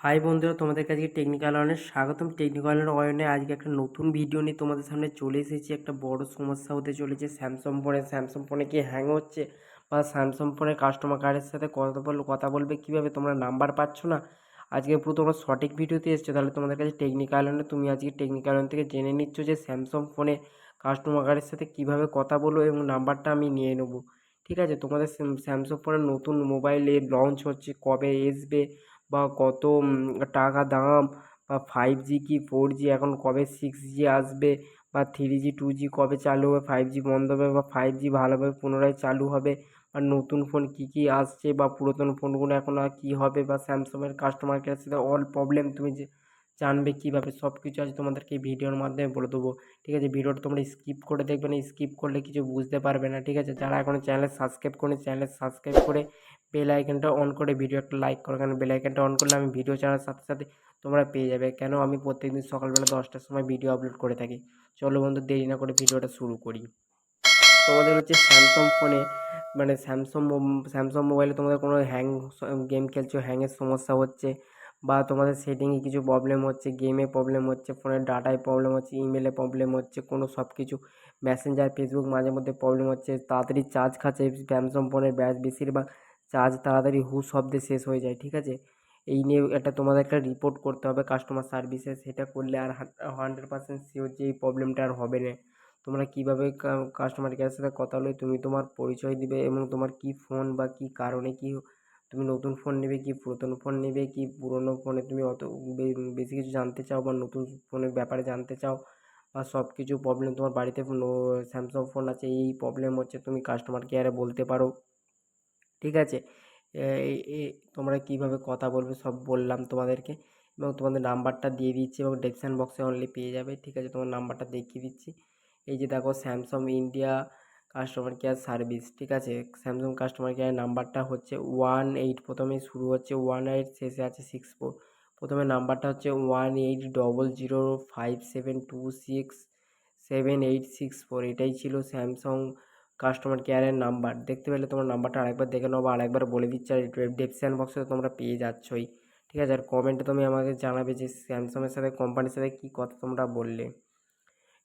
High বন্ধুরা, তোমাদেরকে আজকে টেকনিক্যাল অয়নে স্বাগতম। টেকনিক্যাল অয়নে আজকে একটা নতুন ভিডিও নিয়ে তোমাদের সামনে চলে এসেছি। একটা বড় সমস্যা হতে চলেছে স্যামসাং ফোনে কি হ্যাং হচ্ছে, বা স্যামসাং ফোনের কাস্টমার কেয়ারের সাথে কথা বলবে কীভাবে, তোমরা নাম্বার পাচ্ছ না। আজকে পুরো তোমরা সঠিক ভিডিওতে এসছো, তাহলে তোমাদের কাছে টেকনিক্যাল অয়নে তুমি আজকে টেকনিক্যাল অয়ন থেকে জেনে নিচ্ছ যে স্যামসাং ফোনে কাস্টমার কেয়ারের সাথে কীভাবে কথা বলবো, এবং নাম্বারটা আমি নিয়ে নেবো। ঠিক আছে, তোমাদের স্যামসাং ফোনের নতুন মোবাইলে লঞ্চ হচ্ছে, কবে আসবে বা কত টাকা দাম, বা 5G কি 4G, এখন কবে 6G আসবে, বা 3G 2G কবে চালু হবে, 5G বন্ধ হবে বা 5G ভালোভাবে পুনরায় চালু হবে, আর নতুন ফোন কী কী আসছে, বা পুরাতন ফোনগুলো এখন আর কী হবে, বা স্যামসাংয়ের কাস্টমার কেয়ারের সাথে অল প্রবলেম তুমি যে জানবে কীভাবে, সব কিছু আজ তোমাদেরকে এই ভিডিওর মাধ্যমে বলে দেবো। ঠিক আছে, ভিডিওটা তোমরা স্কিপ করে দেখবে না, স্কিপ করলে কিছু বুঝতে পারবে না। ঠিক আছে, যারা এখনও চ্যানেল সাবস্ক্রাইব করেনি, চ্যানেল সাবস্ক্রাইব করে বেল আইকনটা অন করে ভিডিও একটা লাইক করো, কারণ বেল আইকনটা অন করলে আমি ভিডিও ছাড়ার সাথে সাথে তোমরা পেয়ে যাবে। কেন, আমি প্রত্যেকদিন সকালবেলা 10টার সময় ভিডিও আপলোড করে থাকি। চলো বন্ধু, দেরি না করে ভিডিওটা শুরু করি। তোমাদের হচ্ছে স্যামসাং ফোনে, মানে স্যামসাং মোবাইলে তোমাদের কোনো গেম খেলছো, হ্যাংয়ের সমস্যা হচ্ছে, বা তোমাদের সেটিংয়ে কিছু প্রবলেম হচ্ছে, গেমে প্রবলেম হচ্ছে, ফোনের ডাটায় প্রবলেম হচ্ছে, ইমেলে প্রবলেম হচ্ছে, কোনো সব কিছু মেসেঞ্জার ফেসবুক মাঝে মধ্যে প্রবলেম হচ্ছে, তাড়াতাড়ি চার্জ খাচ্ছে স্যামসাং ফোনের বেশিরভাগ চার্জ তাড়াতাড়ি হু শব্দে শেষ হয়ে যায়। ঠিক আছে, এই নিয়ে একটা তোমাদের একটা রিপোর্ট করতে হবে কাস্টমার সার্ভিসে। সেটা করলে আর 100% শিওর যে এই প্রবলেমটা আর হবে না। তোমরা কীভাবে কাস্টমার কেয়ারের সাথে কথা বলে তুমি তোমার পরিচয় দিবে, এবং তোমার কী ফোন বা কী কারণে তুমি নতুন ফোন নেবে কি পুরাতন ফোন নেবে, কি পুরনো ফোনে তুমি অত বেশি কিছু জানতে চাও, বা নতুন ফোনের ব্যাপারে জানতে চাও, বা সব কিছু প্রবলেম তোমার বাড়িতে স্যামসাং ফোন আছে, এই প্রবলেম হচ্ছে, তুমি কাস্টমার কেয়ারে বলতে পারো। ঠিক আছে, তোমরা কীভাবে কথা বলবে সব বললাম তোমাদেরকে, এবং তোমাদের নাম্বারটা দিয়ে দিচ্ছি, এবং ডেসক্রিপশন বক্সে অনলি পেয়ে যাবে। ঠিক আছে, তোমার নাম্বারটা দেখিয়ে দিচ্ছি। এই যে দেখো, Samsung India customer care service. ঠিক আছে, স্যামসাং কাস্টমার কেয়ার নাম্বারটা হচ্ছে 18, প্রথমে শুরু হচ্ছে 18, শেষে আছে 64। প্রথমে নাম্বারটা হচ্ছে 180057267864, এটাই ছিল স্যামসাং কাস্টমার কেয়ারের নাম্বার। দেখতে পেলে, তোমার নাম্বারটা আরেকবার দেখে নাও, বা আরেকবার বলে দিচ্ছি, আর ডেসক্রিপশন বক্সে তোমরা পেয়ে যাচ্ছই। ঠিক আছে, আর কমেন্টে তুমি আমাকে জানাবে যে স্যামসাংয়ের সাথে কোম্পানির সাথে কী কথা তোমরা বললে।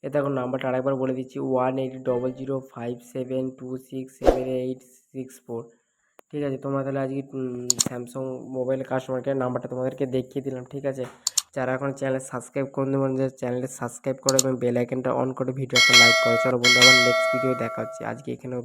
এ দেখো, নাম্বারটা আরেকবার বলে দিচ্ছি, 180057267864। ঠিক আছে, তোমরা তাহলে আজকে স্যামসাং মোবাইলের কাস্টমার কেয়ার নাম্বারটা তোমাদেরকে দেখিয়ে দিলাম। ঠিক আছে, যারা এখন চ্যানেল সাবস্ক্রাইব করে দেবেন, যে চ্যানেলটা সাবস্ক্রাইব করে এবং বেল আইকনটা অন করে ভিডিও একটা লাইক করে। চলো বন্ধু, আবার নেক্সট ভিডিও দেখা হচ্ছে, আজকে এখানে